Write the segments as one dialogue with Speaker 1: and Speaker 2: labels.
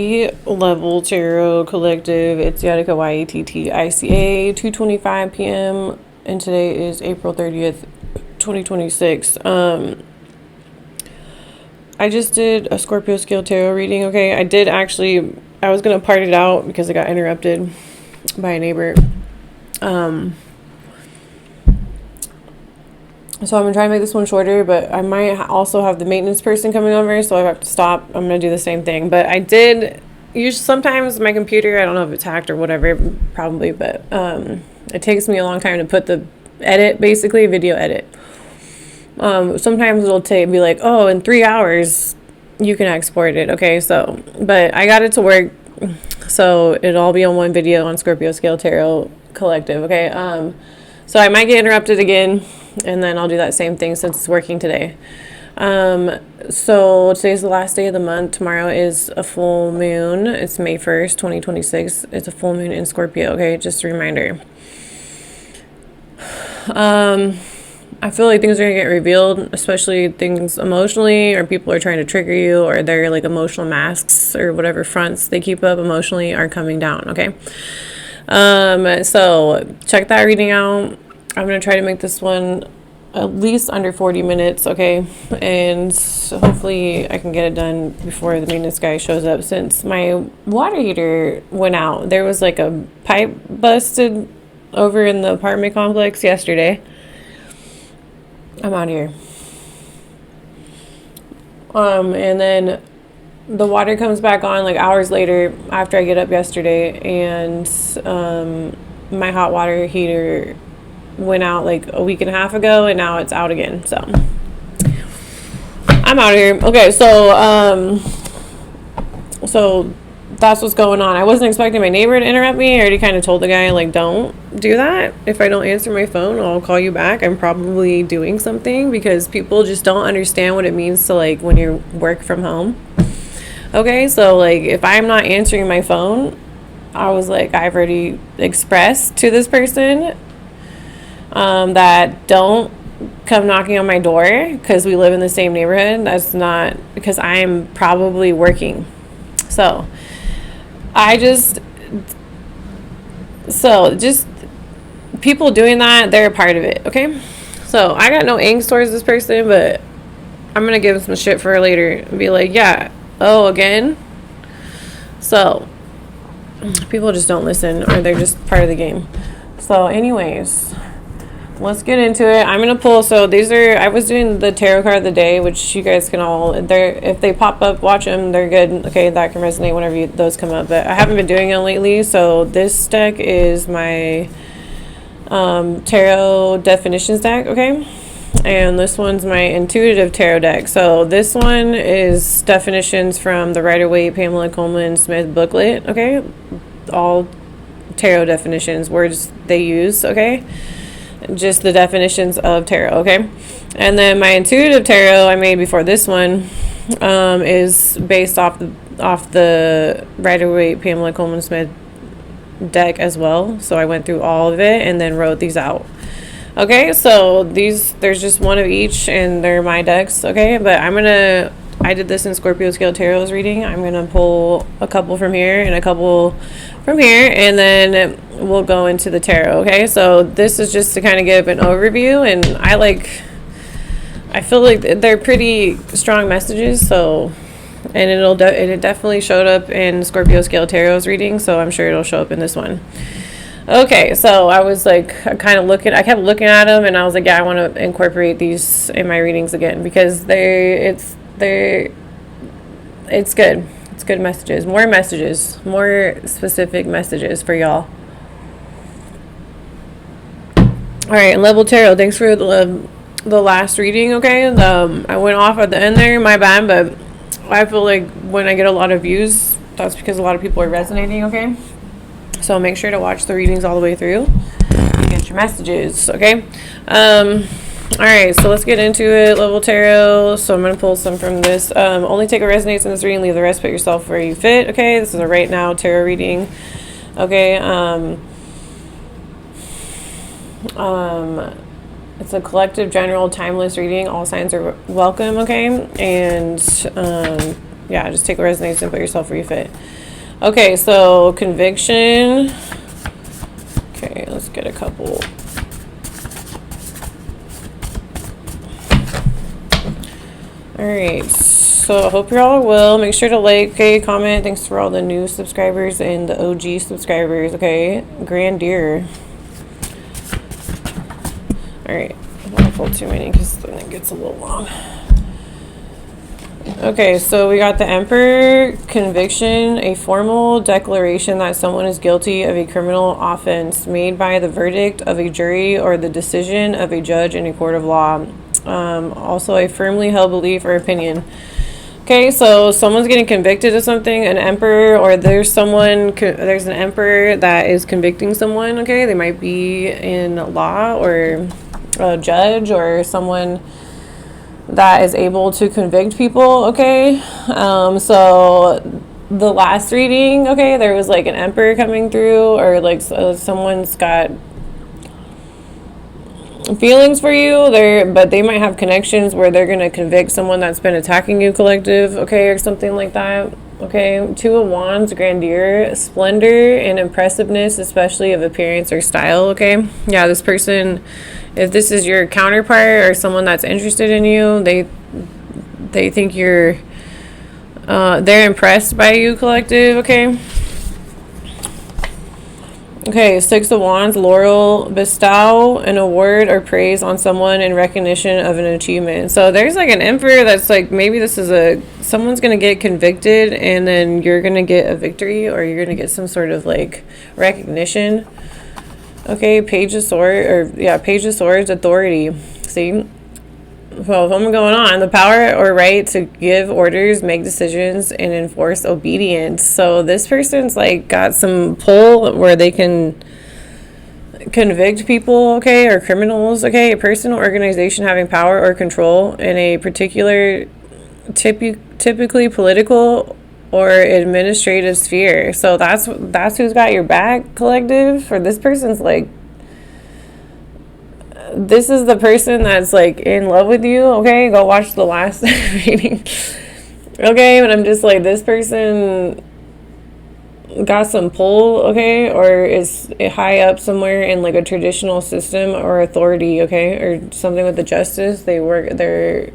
Speaker 1: the Level Tarot Collective. It's Yatika YATTICA, 2:25 p.m. and today is April 30th, 2026. I just did a Scorpio scale tarot reading. Okay, I was gonna part it out because I got interrupted by a neighbor. So I'm going to try to make this one shorter, but I might also have the maintenance person coming over, so I have to stop. I'm going to do the same thing. But I did use sometimes my computer, I don't know if it's hacked or whatever, probably, but it takes me a long time to put the edit, basically, video edit. Sometimes it'll be like, oh, in 3 hours, you can export it. Okay, so, but I got it to work, so it'll all be on one video on Scorpio Scale Tarot Collective, okay? So I might get interrupted again, and then I'll do that same thing since it's working today. So today's the last day of the month. Tomorrow is a full moon. It's May 1st, 2026. It's a full moon in Scorpio, okay? Just a reminder. I feel like things are going to get revealed, especially things emotionally, or people are trying to trigger you, or their like emotional masks or whatever fronts they keep up emotionally are coming down, okay? So check that reading out. I'm going to try to make this one at least under 40 minutes, okay? And hopefully I can get it done before the maintenance guy shows up, since my water heater went out. There was like a pipe busted over in the apartment complex yesterday. I'm out of here. And then the water comes back on like hours later after I get up yesterday, and my hot water heater went out like a week and a half ago, and now it's out again. So I'm out of here. Okay, so that's what's going on. I wasn't expecting my neighbor to interrupt me. I already kind of told the guy, like, don't do that. If I don't answer my phone, I'll call you back. I'm probably doing something, because people just don't understand what it means to, like, when you work from home. Okay, so, like, if I'm not answering my phone, I was like, I've already expressed to this person that don't come knocking on my door because we live in the same neighborhood. That's not because I am probably working. So, just people doing that, they're a part of it, okay? So, I got no angst towards this person, but I'm going to give him some shit for later and be like, yeah, oh, again? So, people just don't listen, or they're just part of the game. So, anyways, let's get into it. I'm going to pull, so I was doing the tarot card of the day, which you guys can if they pop up, watch them, they're good. Okay, that can resonate whenever those come up, but I haven't been doing it lately, so this deck is my tarot definitions deck, okay? And this one's my intuitive tarot deck. So this one is definitions from the Rider-Waite Pamela Coleman Smith booklet, okay? All tarot definitions, words they use, okay? Just the definitions of tarot, okay? And then my intuitive tarot I made before this one is based off the Rider-Waite Pamela Coleman Smith deck as well. So I went through all of it and then wrote these out. Okay, so there's just one of each, and they're my decks, okay? But I did this in Scorpio Scale Tarot's reading. I'm going to pull a couple from here and a couple from here, and then we'll go into the tarot, okay? So this is just to kind of give an overview, and I feel like they're pretty strong messages, so, and it definitely showed up in Scorpio Scale Tarot's reading, so I'm sure it'll show up in this one. Okay, so I was like, I kept looking at them, and I was like, yeah, I want to incorporate these in my readings again, because it's good. It's good messages, more specific messages for y'all. All right, Level Tarot, thanks for the last reading, okay? I went off at the end there, my bad, but I feel like when I get a lot of views, that's because a lot of people are resonating, okay? So make sure to watch the readings all the way through and get your messages, okay? All right, so let's get into it. Level Tarot. So I'm going to pull some from this. Only take what resonates in this reading. Leave the rest, put yourself where you fit, okay? This is a right now tarot reading, okay? It's a collective, general, timeless reading. All signs are welcome, okay? And yeah, just take what resonates and put yourself where you fit. Okay, so conviction. Okay, let's get a couple. All right, so I hope you're all well. Make sure to like, okay, comment. Thanks for all the new subscribers and the OG subscribers, okay? Grand deer. All right, I don't want to pull too many because then it gets a little long. Okay, so we got the Emperor, conviction, a formal declaration that someone is guilty of a criminal offense made by the verdict of a jury or the decision of a judge in a court of law. Also a firmly held belief or opinion. Okay, so someone's getting convicted of something, an emperor, or there's an emperor that is convicting someone, okay? They might be in law or a judge or someone that is able to convict people, okay? So the last reading, okay, there was like an emperor coming through, or like someone's got feelings for you there, but they might have connections where they're going to convict someone that's been attacking you, collective, okay, or something like that. Okay, Two of Wands, grandeur, splendor, and impressiveness, especially of appearance or style, okay? Yeah, this person, if this is your counterpart or someone that's interested in you, they think you're, they're impressed by you, collective, okay? Okay, Six of Wands, laurel, bestow an award or praise on someone in recognition of an achievement. So there's like an emperor that's like, maybe this is someone's going to get convicted and then you're going to get a victory, or you're going to get some sort of like recognition. Okay, Page of Swords, authority. See? Well, what's going on? The power or right to give orders, make decisions, and enforce obedience. So this person's like got some pull where they can convict people, okay, or criminals, okay. A person or organization having power or control in a particular, typically political or administrative sphere. So that's who's got your back, collective. Or this person's like, this is the person that's like in love with you, okay? Go watch the last reading. Okay, but I'm just like, this person got some pull, okay, or is high up somewhere in like a traditional system or authority, okay, or something with the justice. They're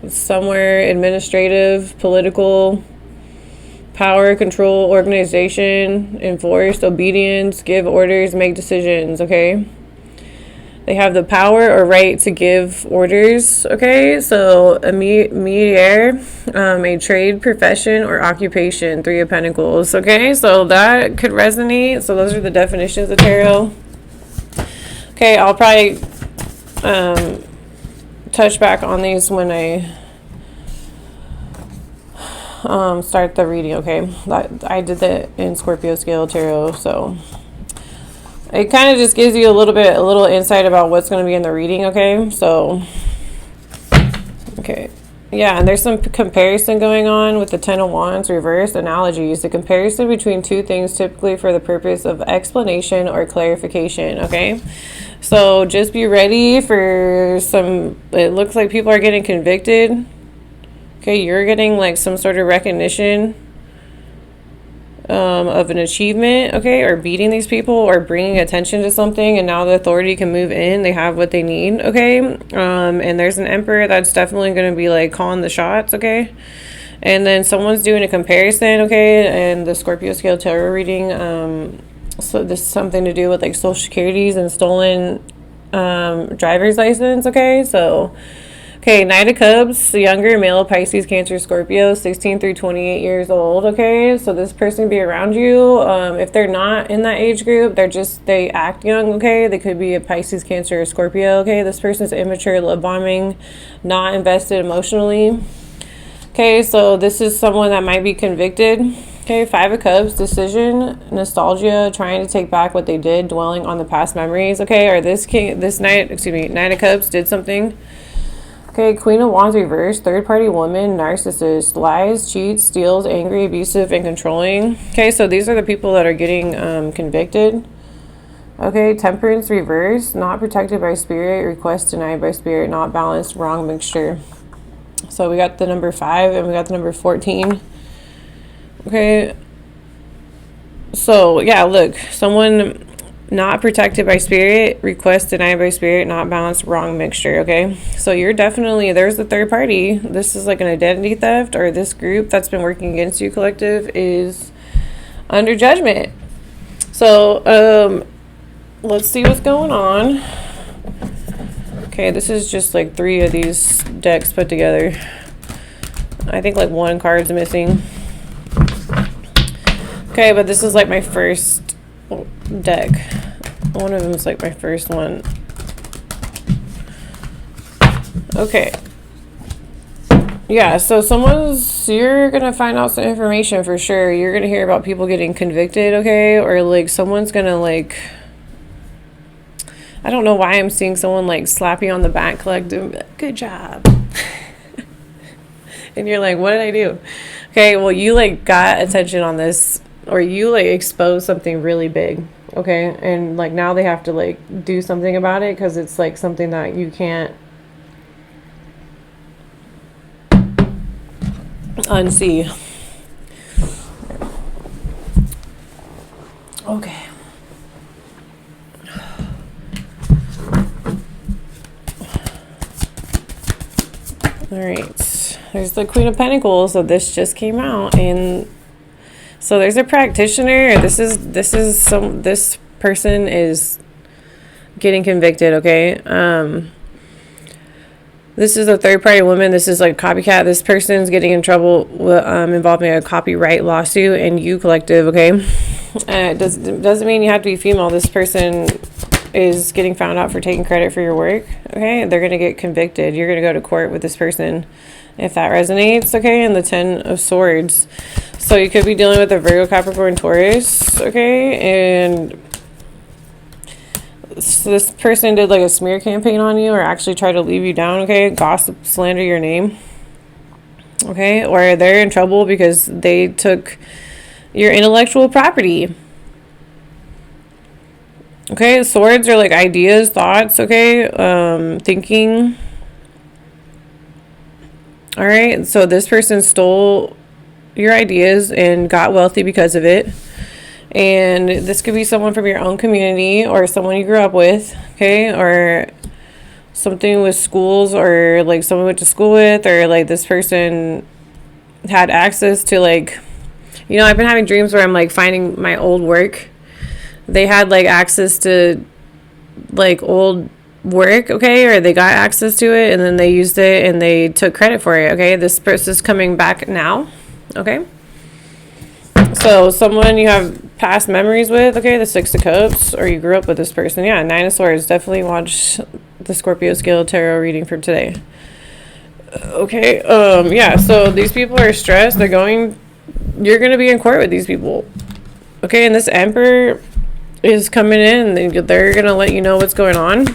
Speaker 1: somewhere administrative, political, power, control, organization, enforce, obedience, give orders, make decisions, okay? They have the power or right to give orders, okay? So a métier, a trade, profession, or occupation, Three of Pentacles, okay? So that could resonate. So those are the definitions of tarot. Okay, I'll probably touch back on these when I start the reading, okay? I did that in Scorpio Scale Tarot, so it kind of just gives you a little insight about what's going to be in the reading, okay? So, okay. Yeah, and there's some comparison going on with the Ten of Wands, reversed analogies. The comparison between two things typically for the purpose of explanation or clarification, okay? So just be ready for it looks like people are getting convicted. Okay, you're getting like some sort of recognition of an achievement, okay, or beating these people or bringing attention to something, and now the authority can move in. They have what they need, okay? And there's an emperor that's definitely going to be like calling the shots, okay? And then someone's doing a comparison, okay? And the Scorpio Scale Tarot reading, so this is something to do with like social securities and stolen driver's license, okay? So okay, Knight of Cups, the younger, male, Pisces, Cancer, Scorpio, 16 through 28 years old, okay? So this person can be around you. If they're not in that age group, they act young, okay? They could be a Pisces, Cancer, or Scorpio, okay? This person's immature, love bombing, not invested emotionally. Okay, so this is someone that might be convicted. Okay, Five of Cups, decision, nostalgia, trying to take back what they did, dwelling on the past memories, okay? Or Knight of Cups did something. Okay, Queen of Wands reversed, third-party woman, narcissist, lies, cheats, steals, angry, abusive, and controlling. Okay, so these are the people that are getting convicted. Okay, Temperance reversed, not protected by spirit, request denied by spirit, not balanced, wrong mixture. So we got the number 5 and we got the number 14. Okay. So, yeah, look, someone not protected by spirit, request denied by spirit, not balanced, wrong mixture, okay? So you're definitely, there's the third party. This is like an identity theft, or this group that's been working against you, collective, is under judgment. So, let's see what's going on. Okay, this is just like 3 of these decks put together. I think like 1 card's missing. Okay, but this is like my first deck. One of them is like my first one. Okay. Yeah, so you're gonna find out some information for sure. You're gonna hear about people getting convicted, okay? Or like someone's gonna like, I don't know why I'm seeing someone like slap you on the back, collective, good job. And you're like, what did I do? Okay, well, you like got attention on this, or you like exposed something really big, okay? And like now they have to like do something about it because it's like something that you can't unsee. Okay. All right. There's the Queen of Pentacles. So this just came out, and so there's a practitioner. This person is getting convicted. Okay. This is a third-party woman. This is like copycat. This person's getting in trouble involving a copyright lawsuit, and you, collective, okay? It doesn't mean you have to be female. This person is getting found out for taking credit for your work, okay? They're going to get convicted. You're going to go to court with this person if that resonates, okay? And the 10 of Swords. So you could be dealing with a Virgo, Capricorn, Taurus, okay? And so this person did like a smear campaign on you, or actually tried to leave you down, okay? Gossip, slander your name, okay? Or they're in trouble because they took your intellectual property, okay? Swords are like ideas, thoughts, okay? Thinking. All right, so this person stole your ideas and got wealthy because of it. And this could be someone from your own community or someone you grew up with, okay? Or something with schools, or like someone went to school with, or like this person had access to, like, you know, I've been having dreams where I'm like finding my old work. They had like access to like old work, okay? Or they got access to it and then they used it and they took credit for it, okay? This person's coming back now, okay? So someone you have past memories with, okay? The 6 of Cups, or you grew up with this person. Yeah, 9 of Swords. Definitely watch the Scorpio Scale Tarot reading for today. Okay, yeah, so these people are stressed. You're going to be in court with these people. Okay, and this Emperor is coming in and they're going to let you know what's going on.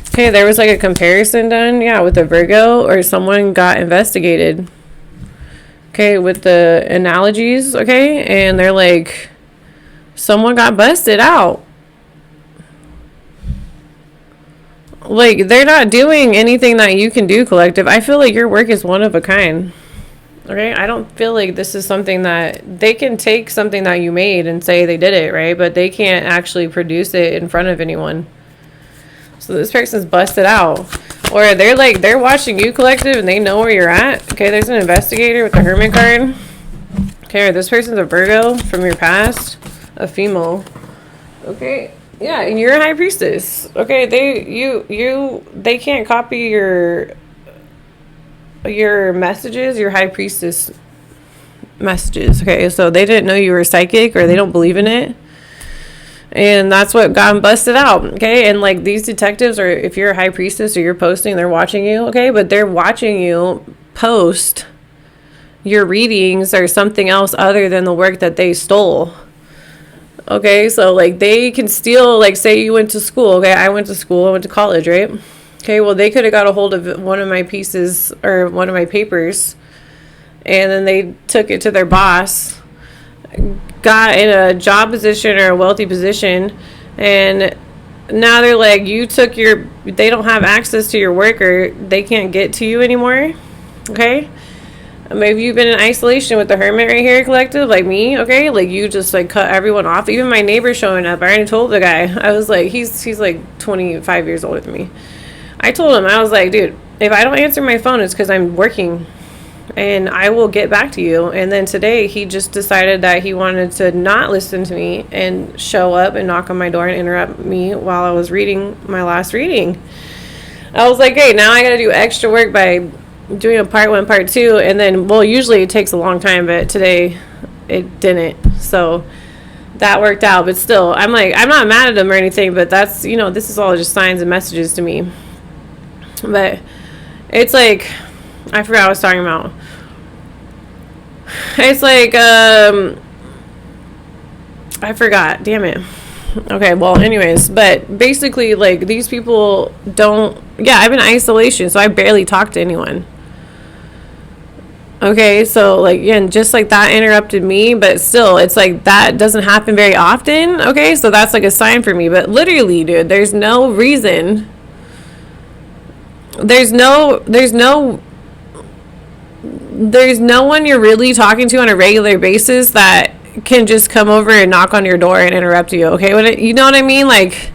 Speaker 1: Okay, there was like a comparison done, yeah, with a Virgo, or someone got investigated. Okay, with the analogies, okay? And they're like, someone got busted out. Like, they're not doing anything that you can do, collective. I feel like your work is one of a kind. Okay? I don't feel like this is something that they can take something that you made and say they did it, right? But they can't actually produce it in front of anyone. So this person's busted out. Or they're watching you, collective, and they know where you're at. Okay, there's an investigator with the Hermit card. Okay, or this person's a Virgo from your past, a female. Okay, yeah, and you're a High Priestess. Okay, they can't copy your messages, your High Priestess messages. Okay, so they didn't know you were psychic, or they don't believe in it. And that's what got them busted out, okay? And, like, these detectives, or if you're a High Priestess or you're posting, they're watching you, okay? But they're watching you post your readings or something else other than the work that they stole, okay? So, like, they can steal, like, say you went to school, okay? I went to college, right? Okay, well, they could have got a hold of one of my pieces or one of my papers, and then they took it to their boss, got in a job position or a wealthy position, and now they're like, they don't have access to your work, or they can't get to you anymore, okay? Maybe you've been in isolation with the hermit right here collective, like me, okay? Like, you just, like, cut everyone off. Even my neighbor showing up, I already told the guy. I was like, he's like 25 years older than me. I told him, I was like, dude, if I don't answer my phone, it's because I'm working. And I will get back to you. And then today, he just decided that he wanted to not listen to me and show up and knock on my door and interrupt me while I was reading my last reading. I was like, hey, now I got to do extra work by doing a part 1, part 2, and then, well, usually it takes a long time, but today it didn't, so that worked out. But still, I'm like, I'm not mad at him or anything, but that's, you know, this is all just signs and messages to me. But it's like, I forgot what I was talking about. It's like, I forgot, damn it. Okay, well, anyways, but basically, like, these people don't, yeah, I'm in isolation, so I barely talk to anyone. Okay, so, like, yeah, and just like that interrupted me, but still, it's like that doesn't happen very often. Okay, so that's like a sign for me. But literally, dude, there's no reason. There's no one you're really talking to on a regular basis that can just come over and knock on your door and interrupt you. Okay, you know what I mean? Like,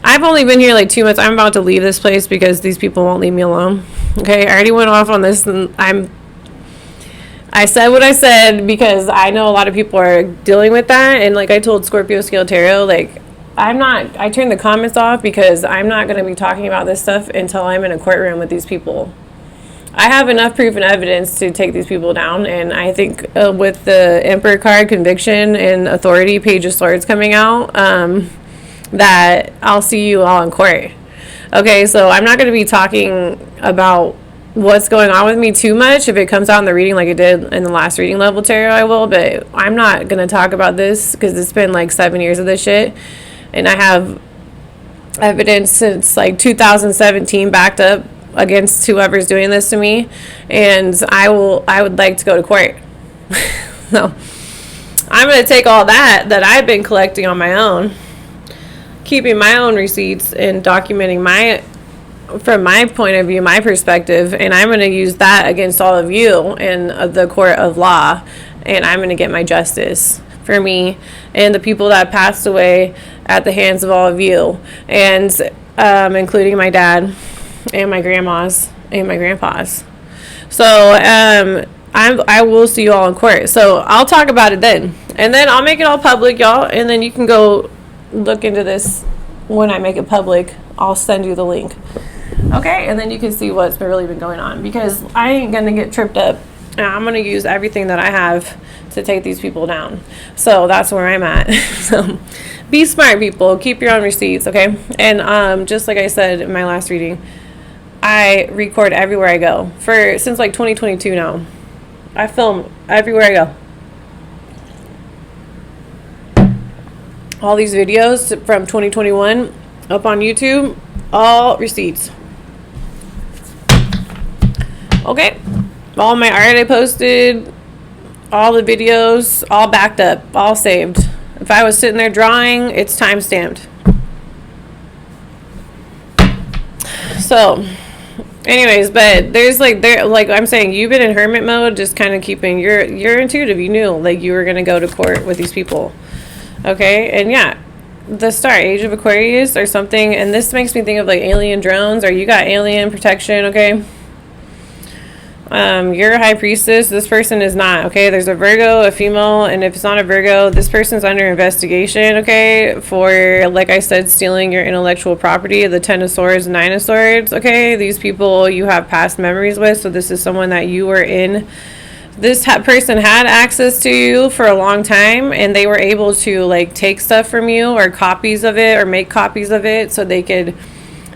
Speaker 1: I've only been here like 2 months. I'm about to leave this place because these people won't leave me alone. Okay, I already went off on this, and I said what I said because I know a lot of people are dealing with that. And like I told Scorpio Scale Tarot, like, I turned the comments off because I'm not going to be talking about this stuff until I'm in a courtroom with these people. I have enough proof and evidence to take these people down. And I think with the Emperor card, conviction, and authority, Page of Swords coming out, that I'll see you all in court. Okay, so I'm not going to be talking about what's going on with me too much. If it comes out in the reading like it did in the last reading level tarot, I will, but I'm not going to talk about this because it's been like 7 years of this shit, and I have evidence since like 2017 backed up against whoever's doing this to me, and I would like to go to court. So I'm going to take all that I've been collecting on my own, keeping my own receipts and documenting from my point of view, my perspective, and I'm going to use that against all of you in the court of law, and I'm going to get my justice for me and the people that passed away at the hands of all of you, and including my dad and my grandmas and my grandpas. So I will see you all in court. So I'll talk about it then, and then I'll make it all public, y'all, and then you can go look into this when I make it public. I'll send you the link. Okay, and then you can see what's really been going on, because I ain't gonna get tripped up, and I'm gonna use everything that I have to take these people down. So that's where I'm at. So be smart, people. Keep your own receipts, okay? And just like I said in my last reading, I record everywhere I go since like 2022 now. I film everywhere I go. All these videos from 2021 up on YouTube, all receipts. Okay, all my art I posted, all the videos, all backed up, all saved. If I was sitting there drawing, it's time stamped. So anyways, but there's like I'm saying, you've been in hermit mode, just kind of keeping you're intuitive. You knew like you were gonna go to court with these people. Okay, and yeah, the star age of Aquarius or something, and this makes me think of like alien drones, or you got alien protection. Okay, you're a high priestess. This person is not. Okay, there's a Virgo, a female, and if it's not a Virgo, this person's under investigation. Okay, for, like I said, stealing your intellectual property, the 10 of Swords, 9 of Swords. Okay, these people you have past memories with, so this is someone that you were in. This person had access to you for a long time, and they were able to like take stuff from you, or copies of it, or make copies of it, so they could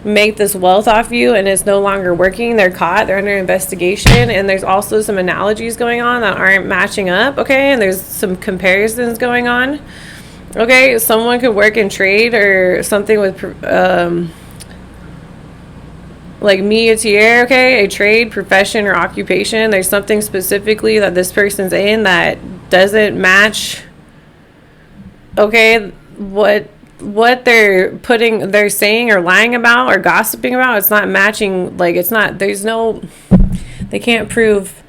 Speaker 1: make this wealth off you, and it's no longer working. They're caught, they're under investigation, and there's also some analogies going on that aren't matching up. Okay, and there's some comparisons going on. Okay, someone could work in trade or something with like métier, okay, a trade, profession, or occupation. There's something specifically that this person's in that doesn't match, okay, what they're saying or lying about or gossiping about. It's not matching. Like, it's not, they can't prove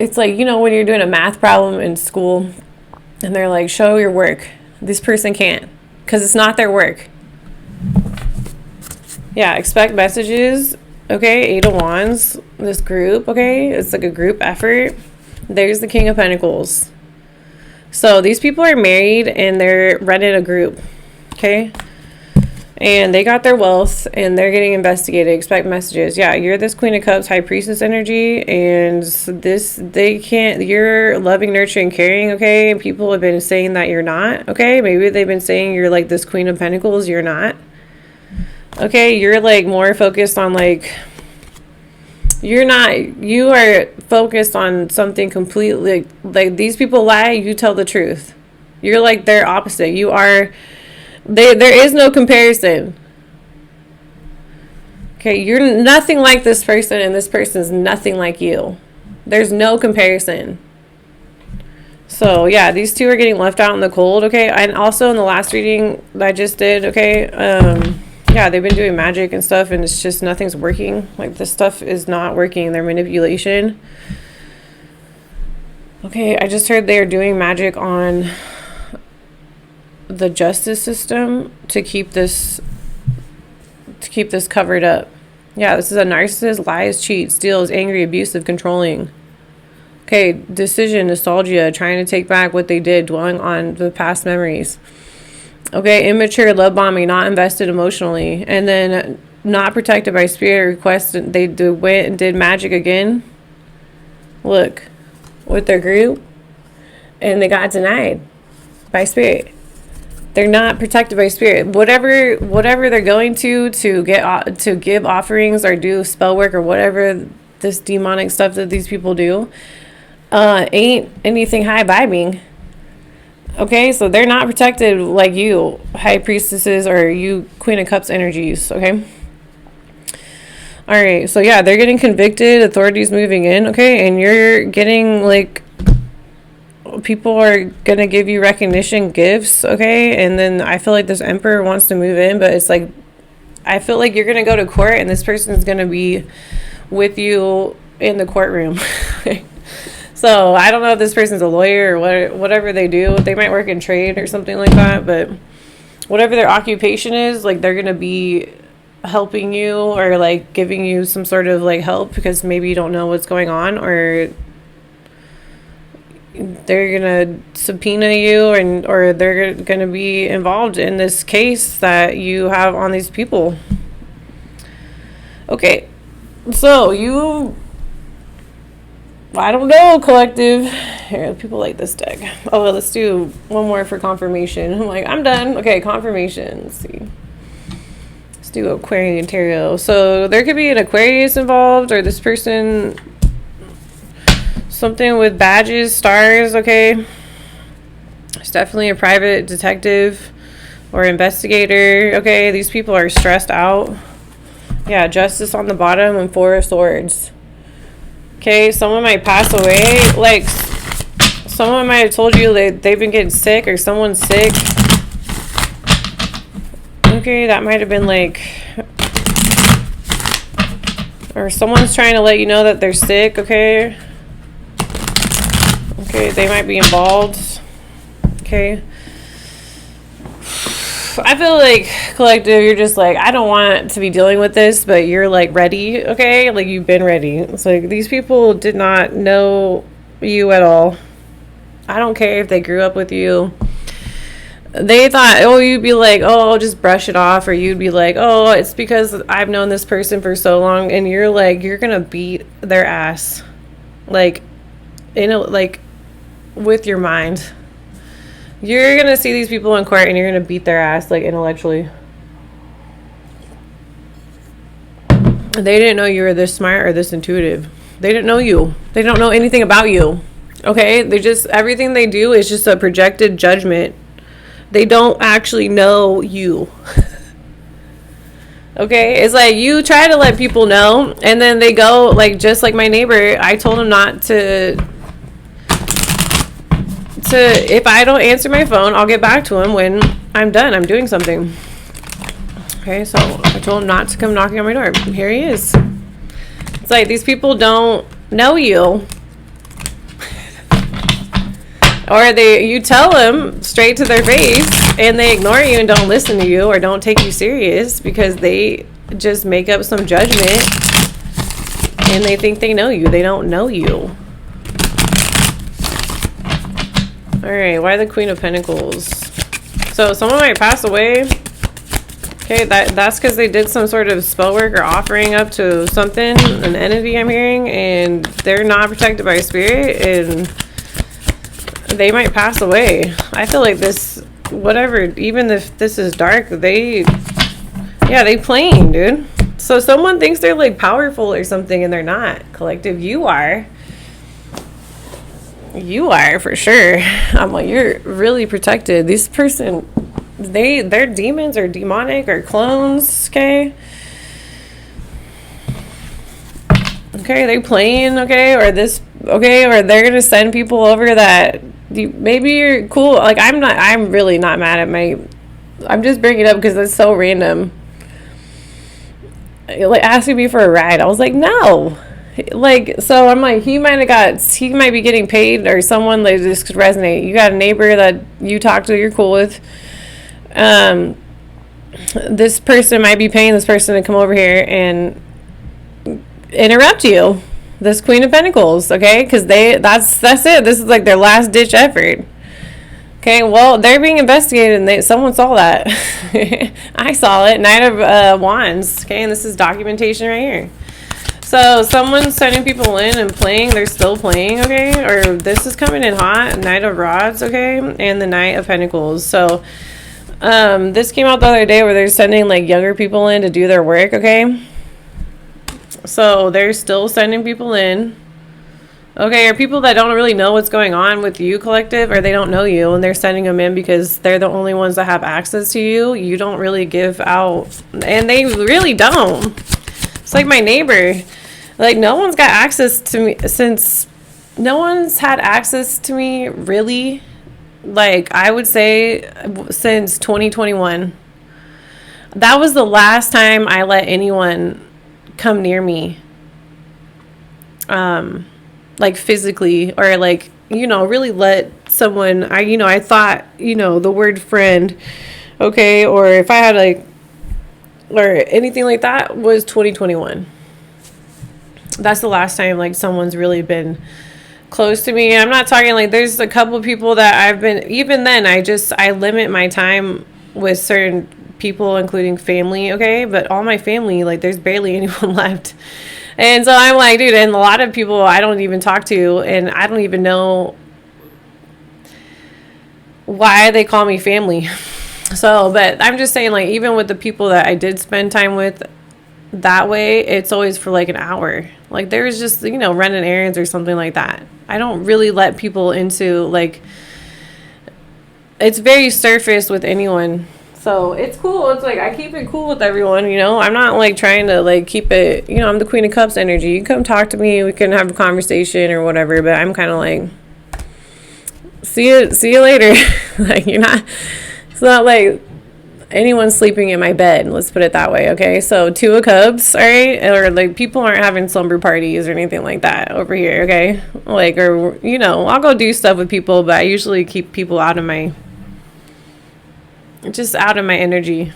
Speaker 1: it's like, you know, when you're doing a math problem in school and they're like, show your work. This person can't because it's not their work. Yeah, expect messages. Okay, 8 of Wands, this group, okay? It's like a group effort. There's the King of Pentacles. So these people are married and they're running a group, okay? And they got their wealth and they're getting investigated. Expect messages. Yeah, you're this Queen of Cups, High Priestess energy, and this, they can't, you're loving, nurturing, caring, okay? People have been saying that you're not, okay? Maybe they've been saying you're like this Queen of Pentacles, you're not. Okay, you're like more focused on like, you're not, you are focused on something completely, like these people lie, you tell the truth. You're like their opposite. You are, there is no comparison. Okay, you're nothing like this person and this person is nothing like you. There's no comparison. So yeah, these two are getting left out in the cold, okay? And also in the last reading that I just did, okay, yeah, they've been doing magic and stuff, and it's just nothing's working. Like, this stuff is not working. Their manipulation. Okay, I just heard they're doing magic on the justice system to keep this covered up. Yeah, this is a narcissist, lies, cheats, steals, angry, abusive, controlling. Okay, decision, nostalgia, trying to take back what they did, dwelling on the past memories. Okay, immature, love bombing, not invested emotionally, and then not protected by spirit. Request, they went and did magic again. Look, with their group, and they got denied by spirit. They're not protected by spirit. Whatever they're going to give offerings or do spell work or whatever this demonic stuff that these people do, ain't anything high vibing. Okay, so they're not protected like you, High Priestesses, or you Queen of Cups energies, okay? All right, so yeah, they're getting convicted, authorities moving in, okay? And you're getting, like, people are going to give you recognition gifts, okay? And then I feel like this Emperor wants to move in, but it's like, I feel like you're going to go to court and this person is going to be with you in the courtroom. So I don't know if this person's a lawyer or whatever they do. They might work in trade or something like that, but whatever their occupation is, like, they're going to be helping you or like giving you some sort of like help because maybe you don't know what's going on, or they're going to subpoena you or they're going to be involved in this case that you have on these people. Okay. So I don't know, collective. Here, people like this deck. Oh, well, let's do one more for confirmation. I'm like, I'm done. Okay, confirmation. Let's see. Let's do Aquarian Tarot. So there could be an Aquarius involved, or this person, something with badges, stars, okay? It's definitely a private detective or investigator, okay? These people are stressed out. Yeah, Justice on the bottom and 4 of Swords. Okay, someone might pass away. Like, someone might have told you they've been getting sick or someone's sick. Okay, that might have been like... Or someone's trying to let you know that they're sick, okay? Okay, they might be involved. Okay. I feel like, collective, you're just like, I don't want to be dealing with this, but you're like ready, okay? Like, you've been ready. It's like, these people did not know you at all. I don't care if they grew up with you. They thought, oh, you'd be like, oh, I'll just brush it off, or you'd be like, oh, it's because I've known this person for so long, and you're like, you're gonna beat their ass, like, like, with your mind. You're going to see these people in court and you're going to beat their ass, like, intellectually. They didn't know you were this smart or this intuitive. They didn't know you. They don't know anything about you. Okay? They just, everything they do is just a projected judgment. They don't actually know you. Okay? It's like you try to let people know and then they go, like, just like my neighbor, I told him not to if I don't answer my phone, I'll get back to him when I'm done. I'm doing something. Okay, so I told him not to come knocking on my door. Here he is. It's like these people don't know you. Or you tell them straight to their face and they ignore you and don't listen to you or don't take you serious because they just make up some judgment and they think they know you. They don't know you. All right, why the Queen of Pentacles? So someone might pass away. Okay, that's because they did some sort of spell work or offering up to something, an entity I'm hearing, and they're not protected by spirit, and they might pass away. I feel like this, whatever, even if this is dark, they playing, dude. So someone thinks they're like powerful or something, and they're not. Collective, you are. You are, for sure. I'm like, you're really protected. This person, they're demons or demonic or clones, okay? Okay, they playing, okay? Or they're gonna send people over that maybe you're cool. Like, I'm really not mad at I'm just bringing it up because it's so random. Like, asking me for a ride. I was like, no. Like, so I'm like, he might be getting paid, or someone that just could resonate. You got a neighbor that you talk to, you're cool with. This person might be paying this person to come over here and interrupt you. This Queen of Pentacles, okay? Because that's it. This is like their last ditch effort. Okay, well, they're being investigated, and someone saw that. I saw it. Knight of Wands. Okay, and this is documentation right here. So someone's sending people in and playing. They're still playing, okay? Or this is coming in hot. Knight of Rods, okay? And the Knight of Pentacles. So this came out the other day where they're sending like younger people in to do their work, okay? So they're still sending people in. Okay, or people that don't really know what's going on with you, collective, or they don't know you, and they're sending them in because they're the only ones that have access to you. You don't really give out, and they really don't. It's like my neighbor. Like, no one's got access to me no one's had access to me, really, like, I would say since 2021. That was the last time I let anyone come near me. Like, physically, or like, really let someone, I thought, the word friend, okay, or if I had like, or anything like that, was 2021. That's the last time like someone's really been close to me. I'm not talking like, there's a couple of people that I've been, even then I limit my time with certain people, including family, okay, but all my family, like, there's barely anyone left. And so I'm like, dude, and a lot of people I don't even talk to, and I don't even know why they call me family. So, but I'm just saying, like, even with the people that I did spend time with that way, it's always for like an hour. Like, there's just, running errands or something like that. I don't really let people into, like, it's very surface with anyone. So it's cool. It's like, I keep it cool with everyone, I'm not like trying to like keep it, I'm the Queen of Cups energy. You come talk to me, we can have a conversation or whatever, but I'm kind of like, see you later. Like, it's not like anyone's sleeping in my bed, let's put it that way, okay? So 2 of Cups, all right? Or like, people aren't having slumber parties or anything like that over here, okay? Like, or, I'll go do stuff with people, but I usually keep people out of my energy.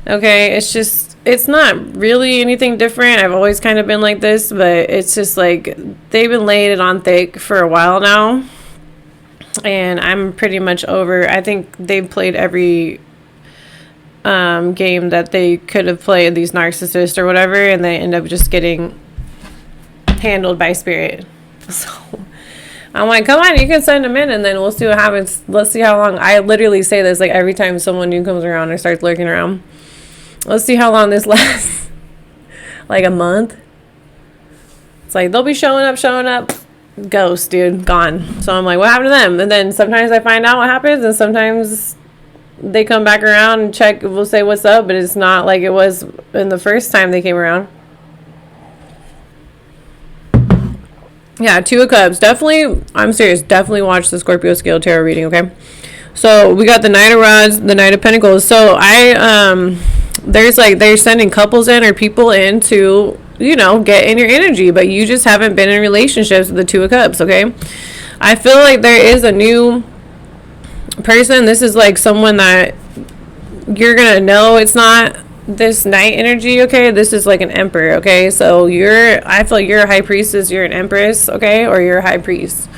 Speaker 1: Okay, it's not really anything different. I've always kind of been like this, but it's just like they've been laying it on thick for a while now, and I'm pretty much over. I think they've played every game that they could have played, these narcissists or whatever, and they end up just getting handled by spirit. So I'm like, come on, you can send them in, and then we'll see what happens. Let's see how long. I literally say this like every time someone new comes around or starts lurking around. Let's see how long this lasts. Like a month. It's like they'll be showing up, ghost, dude, gone. So I'm like, what happened to them? And then sometimes I find out what happens, and sometimes they come back around and check. We'll say what's up, but it's not like it was in the first time they came around. Yeah, 2 of Cups. Definitely, I'm serious. Definitely watch the Scorpio scale tarot reading, okay? So we got the Knight of Rods, the Knight of Pentacles. So there's like, they're sending couples in or people in to, get in your energy, but you just haven't been in relationships with the 2 of Cups, okay? I feel like there is a new person. This is like someone that you're gonna know it's not this night energy, okay? This is like an emperor, okay? So I feel like you're a high priestess, you're an empress, okay? Or you're a high priest.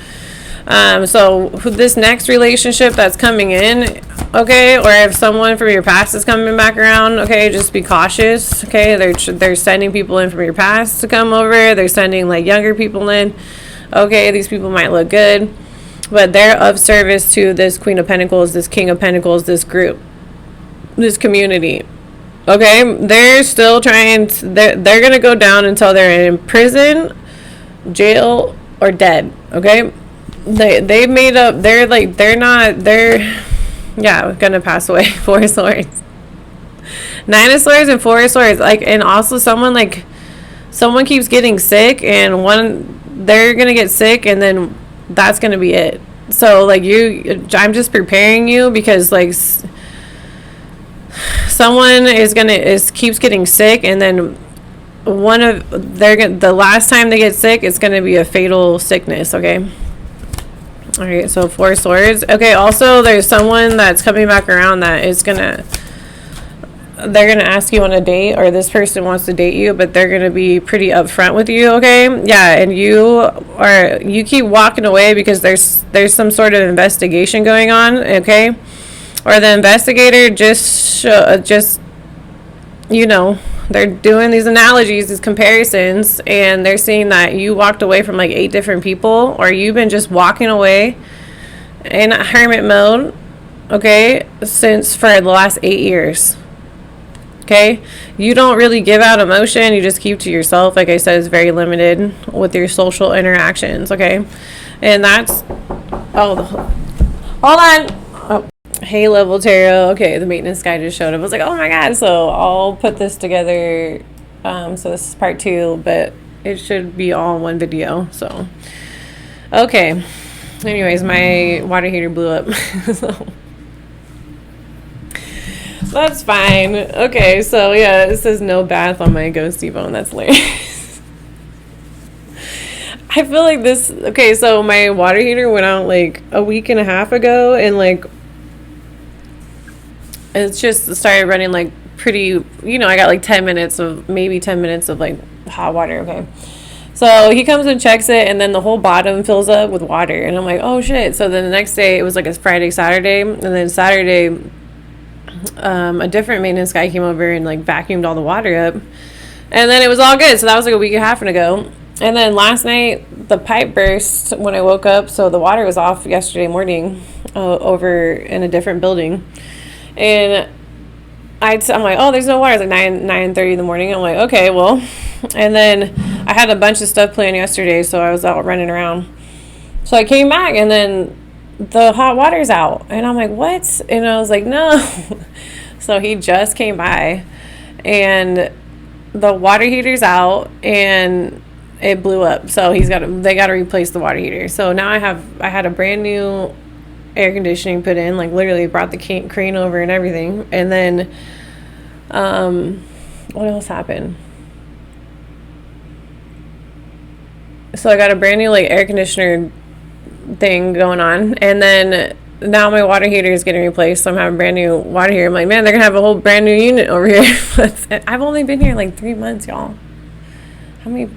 Speaker 1: So this next relationship that's coming in, okay, or if someone from your past is coming back around, okay, just be cautious, okay? They're sending people in from your past to come over. They're sending like younger people in, okay? These people might look good, but they're of service to this Queen of Pentacles, this King of Pentacles, this group, this community, okay? They're still trying to, they're gonna go down until they're in prison, jail, or dead, okay? They made up, they're gonna pass away. Four of Swords, Nine of Swords, and Four of Swords. Like, and also someone keeps getting sick, and they're gonna get sick, and then that's gonna be it. So like I'm just preparing you, because like someone keeps getting sick, and then the last time they get sick, it's gonna be a fatal sickness, okay? All right, so Four Swords. Okay, also there's someone that's coming back around that is they're gonna ask you on a date, or this person wants to date you, but they're gonna be pretty upfront with you, okay? Yeah, and you keep walking away because there's some sort of investigation going on, okay? Or the investigator just they're doing these analogies, these comparisons, and they're seeing that you walked away from like 8 different people, or you've been just walking away in hermit mode, okay, for the last 8 years. Okay, you don't really give out emotion, you just keep to yourself. Like I said, it's very limited with your social interactions, okay? And that's hold on. Oh, hey, level tarot. Okay, the maintenance guy just showed up. I was like, oh my god. So I'll put this together. So this is part 2, but it should be all in one video. So okay, anyways, my water heater blew up. So that's fine. Okay, so yeah, it says no bath on my ghosty phone. That's hilarious. I feel like this, okay, so my water heater went out like a week and a half ago, and like it's just started running like pretty, I got like maybe 10 minutes of like hot water, okay? So he comes and checks it, and then the whole bottom fills up with water, and I'm like, oh shit. So then the next day, it was like a Friday, Saturday, and then Saturday, a different maintenance guy came over and like vacuumed all the water up, and then it was all good. So that was like a week and a half ago. And then last night the pipe burst when I woke up, so the water was off yesterday morning over in a different building, and I'm like, oh, there's no water. It's like 9:30 in the morning. I'm like, okay, well, and then I had a bunch of stuff planned yesterday, so I was out running around. So I came back, and then the hot water's out, and I'm like, what? And I was like, no. So he just came by, and the water heater's out, and it blew up. So they got to replace the water heater. So now I had a brand new air conditioning put in, like literally brought the crane over and everything. And then what else happened? So I got a brand new like air conditioner thing going on, and then now my water heater is getting replaced, so I'm having a brand new water heater. I'm like, man, they're gonna have a whole brand new unit over here. I've only been here like 3 months, y'all. How many?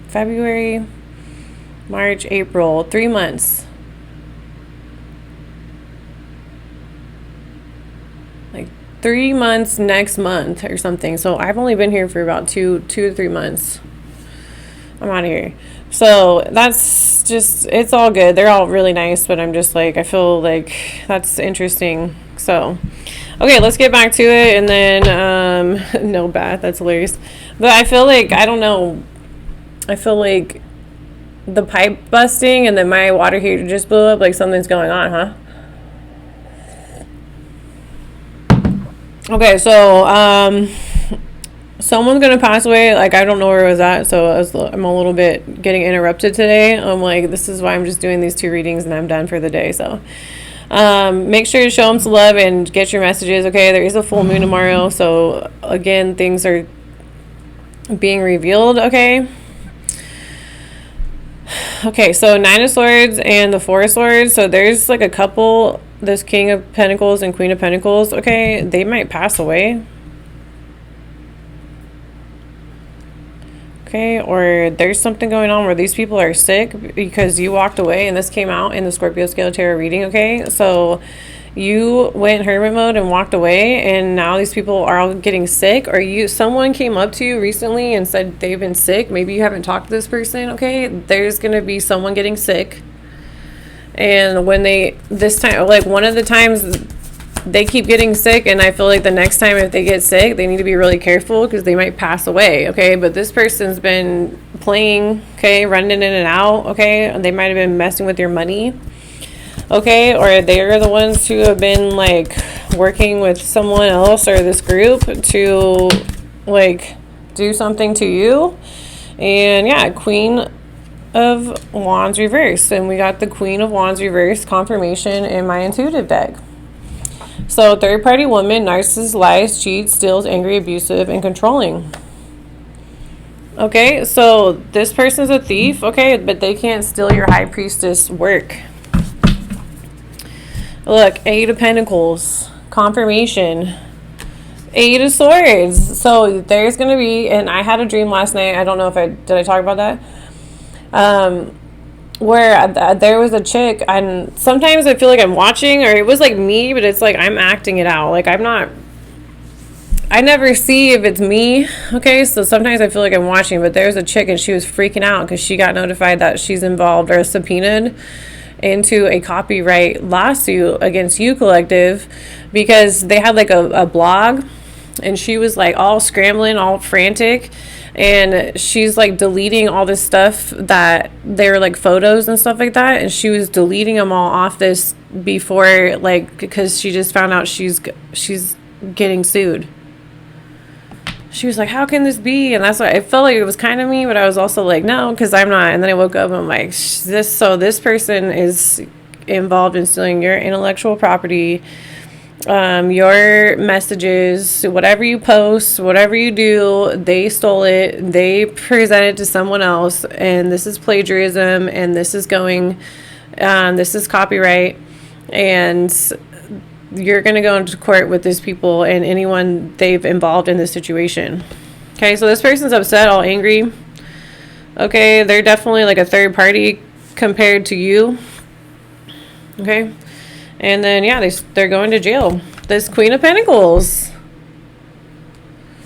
Speaker 1: February, March, April, 3 months. Like 3 months next month or something. So I've only been here for about two to 3 months. I'm out of here. So that's just, it's all good. They're all really nice, but I'm just like, I feel like that's interesting. So, okay, let's get back to it. And then, no bath, that's hilarious. But I feel like, I don't know, I feel like the pipe busting and then my water heater just blew up, like something's going on, huh? Okay, so, someone's gonna pass away. Like, I don't know where it was at, so I'm a little bit getting interrupted today. I'm like, this is why I'm just doing these 2 readings and I'm done for the day. So make sure to show them some love and get your messages. Okay, there is a full moon tomorrow, so again, things are being revealed. Okay, Okay, so Nine of Swords and the Four of Swords. So there's like a couple, this King of Pentacles and Queen of Pentacles. Okay, they might pass away. Okay, or there's something going on where these people are sick because you walked away, and this came out in the Scorpio Scale Tarot reading. Okay, so you went hermit mode and walked away, and now these people are all getting sick, or someone came up to you recently and said they've been sick. Maybe you haven't talked to this person. Okay, there's gonna be someone getting sick, and when this time, like one of the times they keep getting sick, and I feel like the next time if they get sick, they need to be really careful because they might pass away. Okay, but this person's been playing, okay, running in and out. Okay, they might have been messing with your money. Okay, or they're the ones who have been like working with someone else or this group to like do something to you. And yeah, Queen of Wands reverse, and we got the Queen of Wands reverse confirmation in my intuitive deck. So third party woman, narcissist, lies, cheats, steals, angry, abusive, and controlling. Okay, so this person's a thief. Okay, but they can't steal your high priestess work. Look, Eight of Pentacles, confirmation, Eight of Swords. So there's going to be, and I had a dream last night. I don't know if did I talk about that? Where there was a chick, and sometimes I feel like I'm watching, or it was like me, but it's like I'm acting it out. Like I never see if it's me. Okay, so sometimes I feel like I'm watching, but there's a chick and she was freaking out because she got notified that she's involved or subpoenaed into a copyright lawsuit against You Collective because they had like a blog, and she was like all scrambling, all frantic, and she's like deleting all this stuff that they were like photos and stuff like that, and she was deleting them all off this before, like, because she just found out she's getting sued. She was like, how can this be? And that's why I felt like it was kind of me, but I was also like, no, because I'm not. And then I woke up and I'm like, this person is involved in stealing your intellectual property, your messages, whatever you post, whatever you do, they stole it, they present it to someone else, and this is plagiarism, and this is this is copyright, and you're going to go into court with these people and anyone they've involved in this situation. Okay, so this person's upset, all angry. Okay, they're definitely like a third party compared to you. Okay, and then yeah, they're going to jail. This Queen of Pentacles.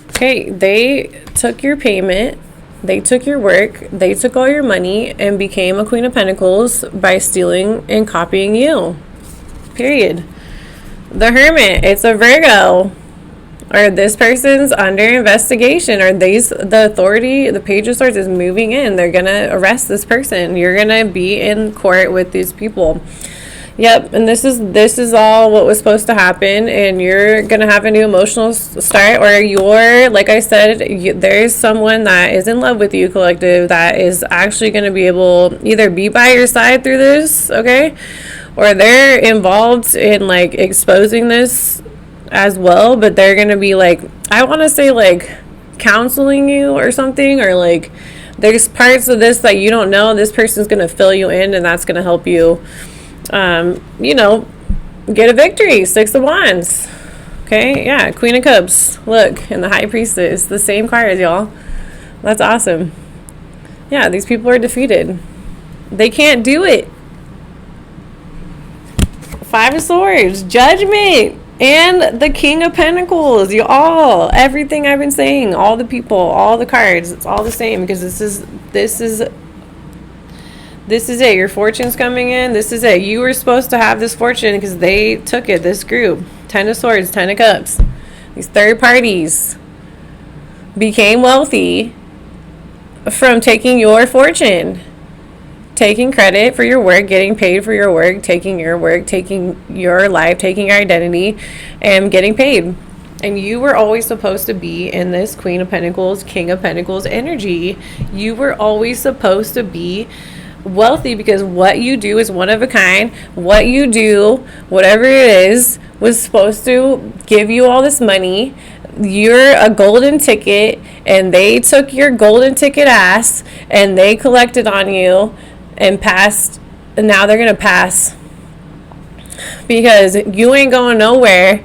Speaker 1: Okay, they took your payment, they took your work, they took all your money and became a Queen of Pentacles by stealing and copying you. Period. The Hermit, it's a Virgo, or this person's under investigation, or the authority, the Page of Swords is moving in. They're gonna arrest this person. You're gonna be in court with these people. Yep, and this is all what was supposed to happen, and you're gonna have a new emotional start, or like I said, there's someone that is in love with You Collective that is actually gonna be able either be by your side through this, okay, or they're involved in like exposing this as well, but they're gonna be like, I want to say like counseling you or something, or like there's parts of this that you don't know. This person's gonna fill you in, and that's gonna help you get a victory. Six of Wands. Okay, yeah, Queen of Cups. Look, and the High Priestess, the same cards, y'all. That's awesome. Yeah, these people are defeated. They can't do it. Five of Swords, Judgment, and the King of Pentacles. You all, everything I've been saying, all the people, all the cards, it's all the same, because this is it. Your fortune's coming in. This is it. You were supposed to have this fortune because they took it, this group. Ten of Swords, Ten of Cups. These third parties became wealthy from taking your fortune, taking credit for your work, getting paid for your work, taking your work, taking your life, taking your identity, and getting paid. And you were always supposed to be in this Queen of Pentacles, King of Pentacles energy. You were always supposed to be wealthy because what you do is one of a kind. What you do, whatever it is, was supposed to give you all this money. You're a golden ticket, and they took your golden ticket ass and they collected on you. and passed, and now they're gonna pass because you ain't going nowhere.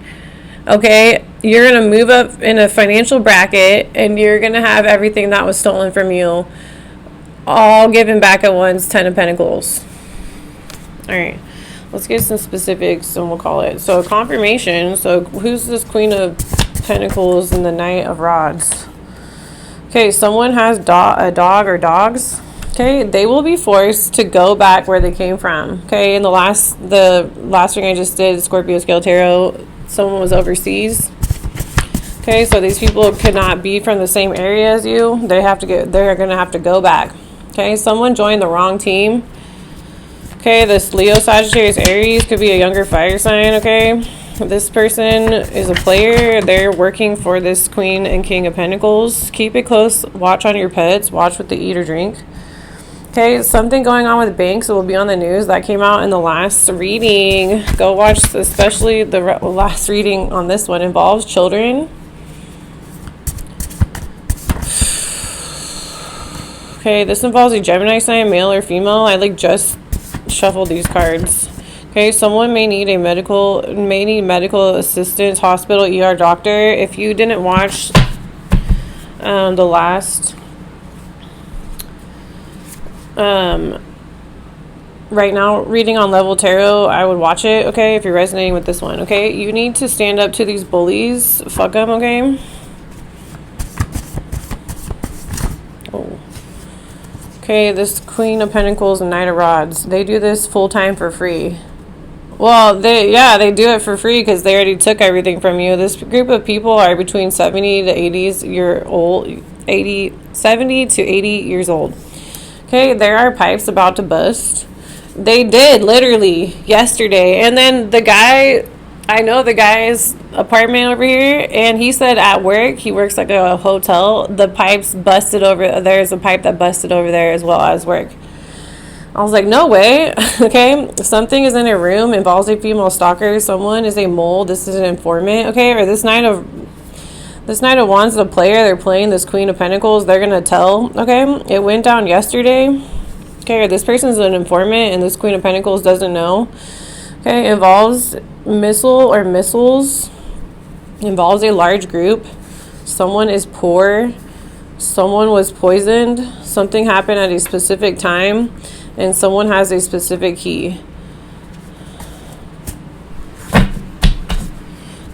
Speaker 1: Okay, you're gonna move up in a financial bracket, and you're gonna have everything that was stolen from you all given back at once. 10 of Pentacles. All right, let's get some specifics and we'll call it. So confirmation. So who's this Queen of Pentacles and the Knight of Rods? Okay, someone has a dog or dogs. Okay, they will be forced to go back where they came from. Okay, in the last thing I just did, Scorpio Scale Tarot, someone was overseas. Okay, so these people cannot be from the same area as you. They're gonna have to go back. Okay, someone joined the wrong team. Okay, this Leo, Sagittarius, Aries could be a younger fire sign. Okay, this person is a player. They're working for this Queen and King of Pentacles. Keep it close. Watch on your pets. Watch what they eat or drink. Okay, something going on with banks will be on the news. That came out in the last reading. Go watch, especially the last reading on this one involves children. Okay, this involves a Gemini sign, male or female. I just shuffled these cards. Okay, someone may need medical assistance, hospital, ER, doctor. If you didn't watch the last right now reading on Level Tarot, I would watch it. Okay, if you're resonating with this one. Okay, you need to stand up to these bullies. Fuck them. Okay. Oh. Okay, this Queen of Pentacles and Knight of Rods. They do this full time for free. Well, they do it for free because they already took everything from you. This group of people are between 70 to 80 years old. Okay, there are pipes about to bust. They did literally yesterday. And then I know the guy's apartment over here, and he said at work, he works like a hotel, the pipes busted over. There's a pipe that busted over there as well as work. I was like, no way. Okay, something is in a room, involves a female stalker. Someone is a mole. This is an informant. Okay, or this Knight of Wands is a player. They're playing this Queen of Pentacles. They're gonna tell. Okay, it went down yesterday. Okay, or this person's an informant, and this Queen of Pentacles doesn't know. Okay, involves missiles. Involves a large group. Someone is poor. Someone was poisoned. Something happened at a specific time. And someone has a specific key.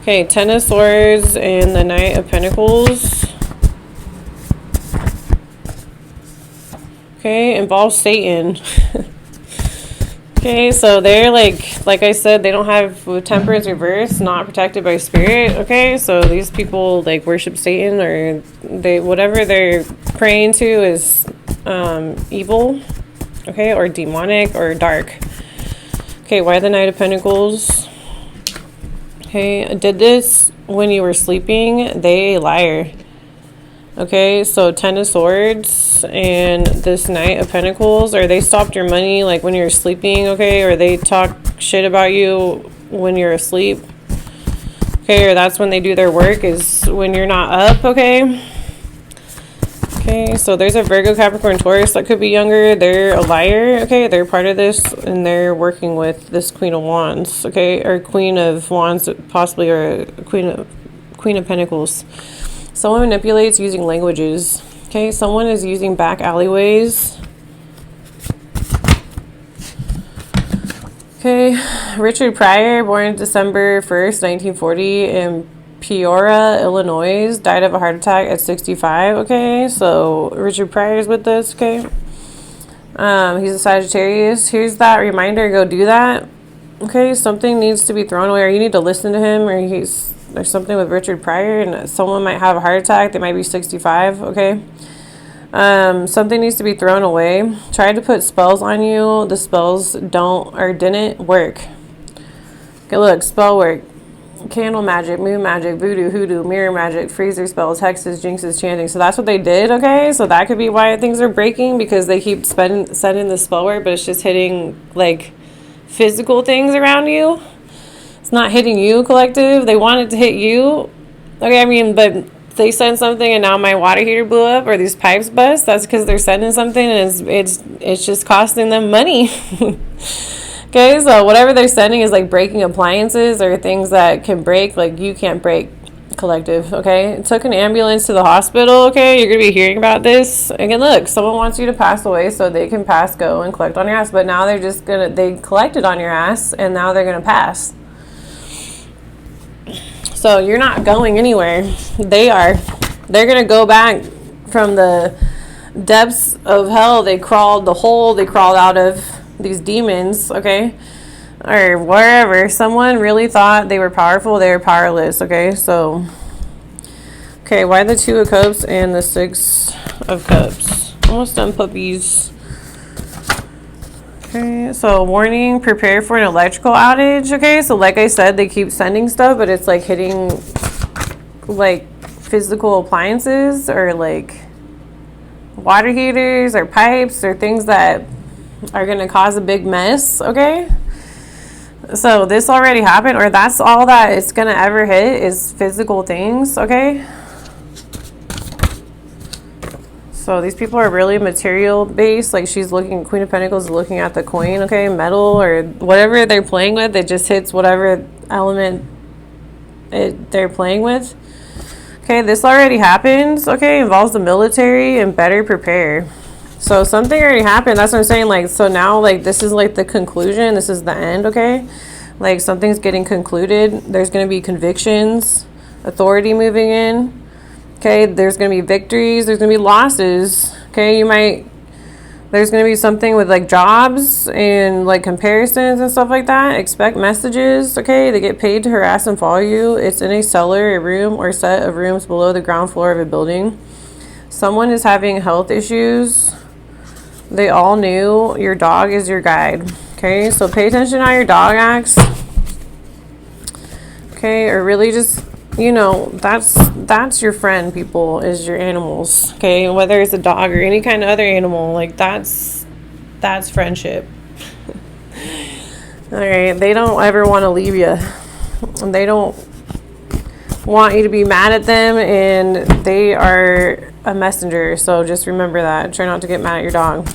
Speaker 1: Okay, 10 of Swords and the Knight of Pentacles. Okay, involves Satan. Okay, so they're like I said, they don't have Temperance reverse, not protected by spirit. Okay, so these people worship Satan, or whatever they're praying to is evil. Okay, or demonic or dark. Okay, why the Knight of Pentacles? Okay, did this when you were sleeping. They a liar. Okay, so 10 of Swords and this Knight of Pentacles, or they stopped your money when you're sleeping. Okay, or they talk shit about you when you're asleep. Okay, or that's when they do their work, is when you're not up. Okay. Okay, so there's a Virgo, Capricorn, Taurus that could be younger. They're a liar. Okay, they're part of this, and they're working with this Queen of Wands. Okay, or Queen of Wands, possibly, or Queen of Pentacles. Someone manipulates using languages. Okay, someone is using back alleyways. Okay, Richard Pryor, born December 1st, 1940, in Peoria, Illinois, died of a heart attack at 65. Okay, so Richard Pryor's with this. Okay, he's a Sagittarius. Here's that reminder. Go do that. Okay, something needs to be thrown away, or you need to listen to him, or there's something with Richard Pryor, and someone might have a heart attack. They might be 65. Okay, something needs to be thrown away. Tried to put spells on you. The spells didn't work. Okay, look, spell work. Candle magic, moon magic, voodoo, hoodoo, mirror magic, freezer spells, hexes, jinxes, chanting. So that's what they did. Okay, so that could be why things are breaking, because they keep sending the spell work, but it's just hitting physical things around you. It's not hitting you, collective. They want it to hit you. Okay, I mean, but they send something and now my water heater blew up or these pipes bust, that's because they're sending something and it's just costing them money. Okay, so whatever they're sending is like breaking appliances or things that can break, like you can't break, collective. Okay, took an ambulance to the hospital. Okay, you're gonna be hearing about this again. Look, someone wants you to pass away so they can pass go and collect on your ass, but now they collected on your ass and now they're gonna pass. So you're not going anywhere. They're gonna go back from the depths of hell. They crawled out of, these demons, okay, or wherever. Someone really thought they were powerful. They were powerless. Okay, so why the 2 of Cups and the 6 of Cups? Almost done, puppies. Okay, so warning, prepare for an electrical outage. Okay, so like I said, they keep sending stuff, but it's like hitting like physical appliances or like water heaters or pipes or things that are going to cause a big mess. Okay, so this already happened, or that's all that it's going to ever hit is physical things. Okay, so these people are really material based. Like she's looking, Queen of Pentacles is looking at the coin, okay, metal or whatever they're playing with. It just hits whatever element they're playing with. Okay, this already happens. Okay, involves the military and better prepare. So something already happened. That's what I'm saying. Like, so now, like, this is like the conclusion. This is the end. Okay, like something's getting concluded. There's going to be convictions, authority moving in. Okay, there's going to be victories. There's going to be losses. Okay, there's going to be something with like jobs and like comparisons and stuff like that. Expect messages. Okay, they get paid to harass and follow you. It's in a cellar, a room, or set of rooms below the ground floor of a building. Someone is having health issues. They all knew. Your dog is your guide. Okay, so pay attention to how your dog acts. Okay, or really just, you know, that's your friend, people, is your animals. Okay, whether it's a dog or any kind of other animal, like that's friendship. All right, they don't ever want to leave you. They don't want you to be mad at them, and they are a messenger. So just remember that. Try not to get mad at your dog.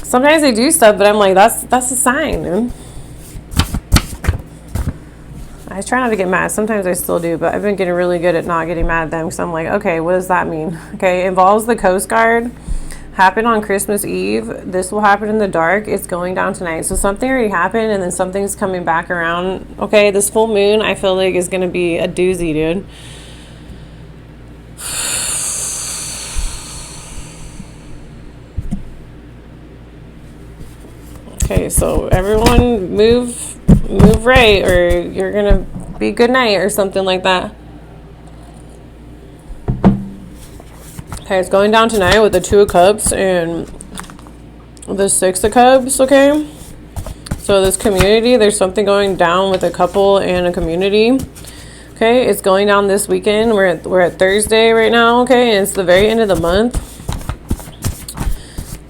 Speaker 1: Sometimes they do stuff, but I'm like, that's a sign, man. I try not to get mad. Sometimes I still do, but I've been getting really good at not getting mad at them because I'm like, okay, what does that mean? Okay, involves the Coast Guard. Happened on Christmas Eve. This will happen in the dark. It's going down tonight. So something already happened, and then something's coming back around. Okay, this full moon, I feel like, is going to be a doozy, dude. Okay, so everyone move right, or you're gonna be good night or something like that. Okay, it's going down tonight with the 2 of Cups and the 6 of Cups. Okay, so this community, there's something going down with a couple and a community. Okay, it's going down this weekend. We're at Thursday right now. Okay, and it's the very end of the month.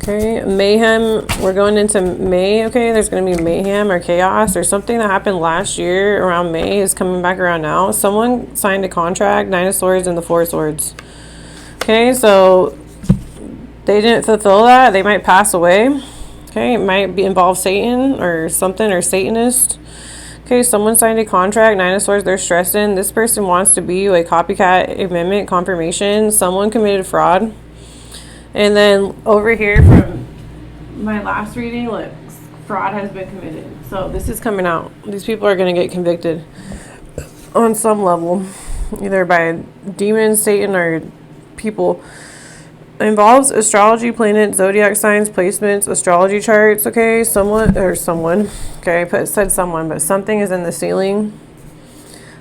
Speaker 1: Okay, mayhem, we're going into May. Okay, there's going to be mayhem or chaos or something that happened last year around May is coming back around now. Someone signed a contract, 9 of Swords and the 4 of Swords. Okay, so they didn't fulfill that. They might pass away. Okay, it might involve Satan or something, or Satanist. Okay, someone signed a contract, 9 of Swords, they're stressing. This person wants to be a copycat, amendment, confirmation. Someone committed fraud. And then over here from my last reading, look, fraud has been committed. So this is coming out. These people are going to get convicted on some level, either by demons, Satan, or people. It involves astrology, planet, zodiac signs, placements, astrology charts. Okay, someone. Okay, said someone, but something is in the ceiling.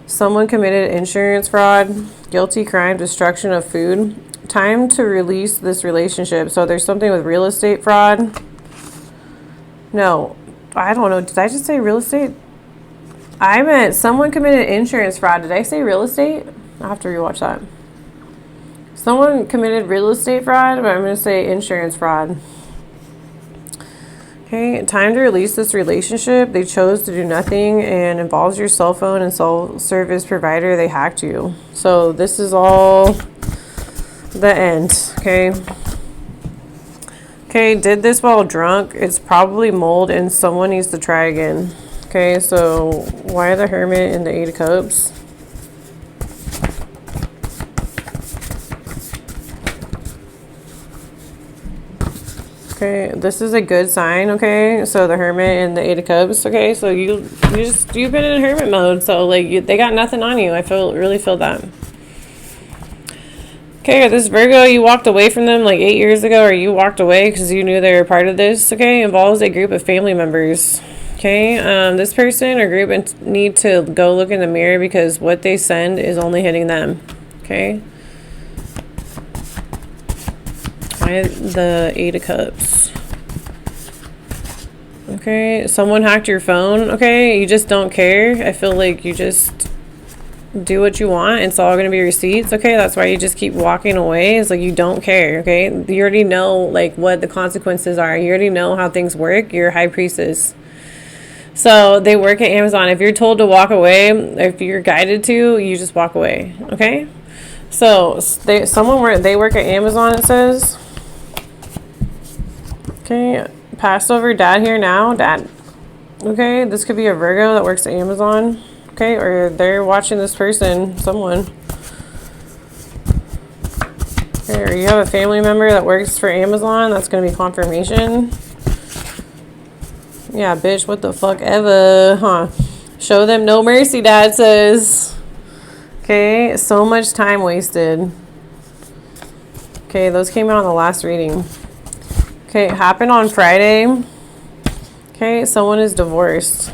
Speaker 1: Someone committed insurance fraud, guilty crime, destruction of food. Time to release this relationship. So there's something with real estate fraud. No, I don't know. Did I just say real estate? I meant someone committed insurance fraud. Did I say real estate? I'll have to rewatch that. Someone committed real estate fraud, but I'm going to say insurance fraud. Okay, time to release this relationship. They chose to do nothing and involves your cell phone and cell service provider. They hacked you. So this is all the end, okay? Okay, did this while drunk. It's probably mold and someone needs to try again. Okay, so why the Hermit and the Eight of Cups? Okay, this is a good sign, okay? So the Hermit and the Eight of Cups, okay? So you've been in hermit mode, so like they got nothing on you. I really feel that. Okay, this Virgo, you walked away from them like 8 years ago, or you walked away because you knew they were part of this, okay? Involves a group of family members, okay? This person or group need to go look in the mirror because what they send is only hitting them, okay? Why the Eight of Cups? Okay, someone hacked your phone, okay? You just don't care. I feel like you just do what you want. It's all going to be receipts, okay? That's why you just keep walking away. It's like you don't care, okay? You already know like what the consequences are. You already know how things work. You're a high priestess. So they work at Amazon. If you're told to walk away, if you're guided to, you just walk away, okay? So they work at Amazon, it says. Okay, Passover, dad here now, dad. Okay, this could be a Virgo that works at Amazon. Okay, or they're watching this person, someone. Okay, or you have a family member that works for Amazon. That's going to be confirmation. Yeah, bitch, what the fuck ever, huh? Show them no mercy, dad says. Okay, so much time wasted. Okay, those came out in the last reading. Okay, it happened on Friday. Okay, someone is divorced.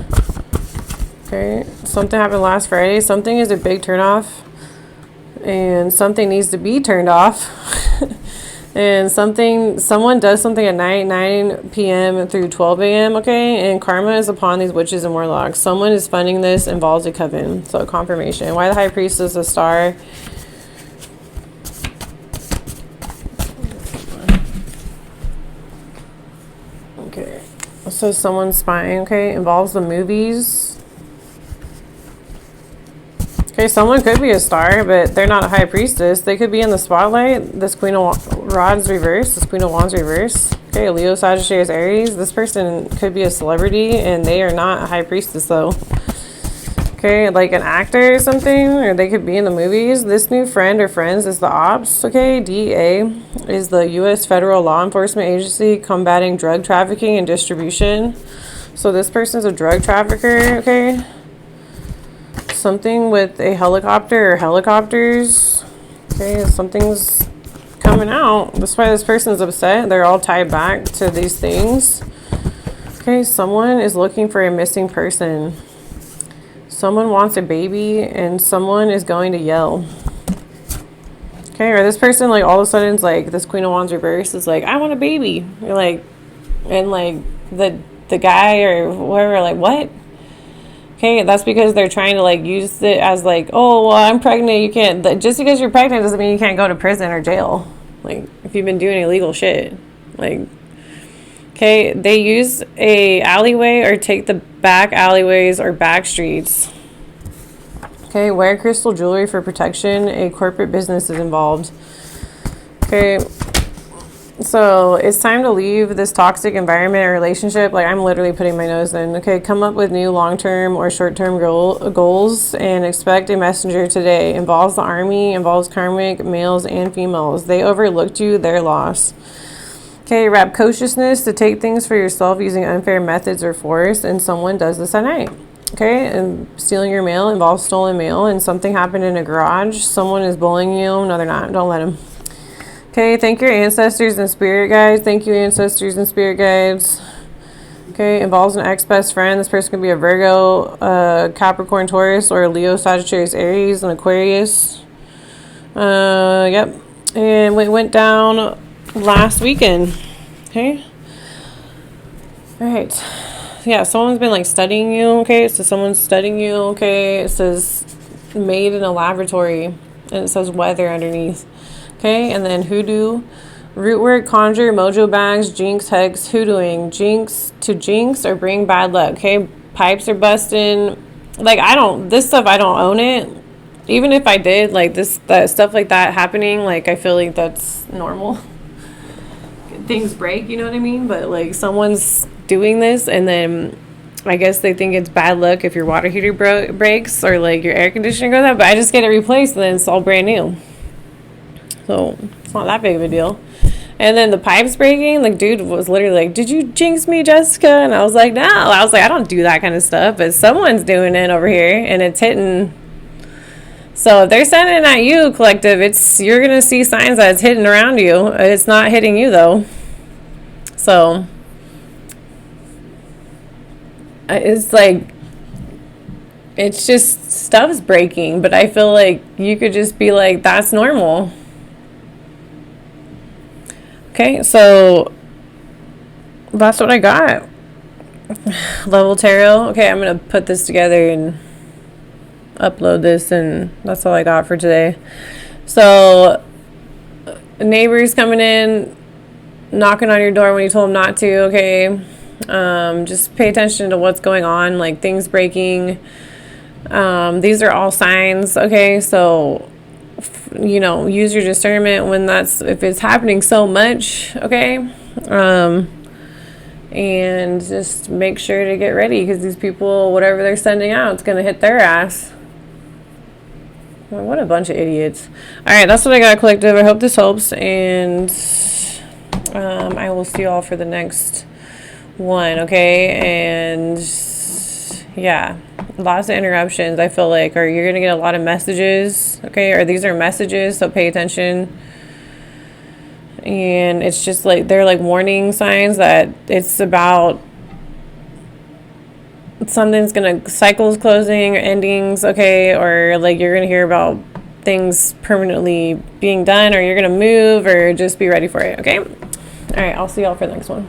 Speaker 1: Okay, something happened last Friday. Something is a big turnoff. And something needs to be turned off. And someone does something at night, 9 p.m. through 12 a.m., okay? And karma is upon these witches and warlocks. Someone is funding this, involves a coven. So confirmation. Why the High Priestess, a star? Okay. So someone's spying, okay? Involves the movies. Okay, someone could be a star, but they're not a high priestess. They could be in the spotlight. This Queen of Rods reverse. This Queen of Wands reverse. Okay, Leo, Sagittarius, Aries. This person could be a celebrity, and they are not a high priestess, though. Okay, like an actor or something, or they could be in the movies. This new friend or friends is the OPS. Okay, DEA is the U.S. Federal Law Enforcement Agency combating drug trafficking and distribution. So this person's a drug trafficker, okay? Something with a helicopter or helicopters. Okay, something's coming out. That's why this person's upset. They're all tied back to these things. Okay, someone is looking for a missing person. Someone wants a baby and someone is going to yell. Okay, or this person like all of a sudden is like, this Queen of Wands reverse is like, I want a baby. You're like, and like the guy or whoever like, what? Okay, that's because they're trying to like use it as like, oh, well, I'm pregnant. You can't, just because you're pregnant doesn't mean you can't go to prison or jail. Like if you've been doing illegal shit, like, okay, they use a alleyway or take the back alleyways or back streets. Okay, wear crystal jewelry for protection. A corporate business is involved. Okay. So it's time to leave this toxic environment or relationship. Like I'm literally putting my nose in. Okay, come up with new long-term or short-term goals and expect a messenger today. Involves the army, involves karmic males and females. They overlooked you, their loss. Okay, rapaciousness to take things for yourself using unfair methods or force, and someone does this at night. Okay, and stealing your mail involves stolen mail, and something happened in a garage. Someone is bullying you. No, they're not. Don't let them. Okay, thank your ancestors and spirit guides. Thank you, ancestors and spirit guides. Okay, involves an ex-best friend. This person could be a Virgo, Capricorn, Taurus, or a Leo, Sagittarius, Aries, and Aquarius. Yep. And it went down last weekend. Okay. All right. Yeah, someone's been like studying you. Okay, so someone's studying you. Okay, it says made in a laboratory, and it says weather underneath. Okay, and then hoodoo, Root word, conjure, mojo bags, jinx, hex, hoodooing, jinx or bring bad luck. Okay, pipes are busting. Like this stuff I don't own it. Even if I did, like that stuff like that happening, like I feel like that's normal. Things break, you know what I mean? But like someone's doing this, and then I guess they think it's bad luck if your water heater breaks or like your air conditioner goes out. But I just get it replaced, and then it's all brand new. So it's not that big of a deal. And then the pipes breaking, like, dude was literally like, "Did you jinx me, Jessica?" And I was like, "No." I was like, "I don't do that kind of stuff," but someone's doing it over here, and it's hitting. So if they're sending it at you, collective, you're gonna see signs that it's hitting around you. It's not hitting you though. So it's like, it's just stuff's breaking, but I feel like you could just be like, that's normal. Okay, so that's what I got. Level tarot. Okay, I'm gonna put this together and upload this, and that's all I got for today. So neighbors coming in, knocking on your door when you told them not to. Okay, just pay attention to what's going on, like things breaking. These are all signs. Okay, so use your discernment when if it's happening so much. Okay, and just make sure to get ready, because these people, whatever they're sending out, it's gonna hit their ass. What a bunch of idiots. All right, that's what I got, collective. I hope this helps, and I will see you all for the next one. Okay, and yeah, lots of interruptions, I feel like, or you're gonna get a lot of messages. Okay, or these are messages, so pay attention. And it's just like they're like warning signs that it's about something's gonna, cycles closing or endings. Okay, or like you're gonna hear about things permanently being done, or you're gonna move, or just be ready for it. Okay, all right, I'll see y'all for the next one.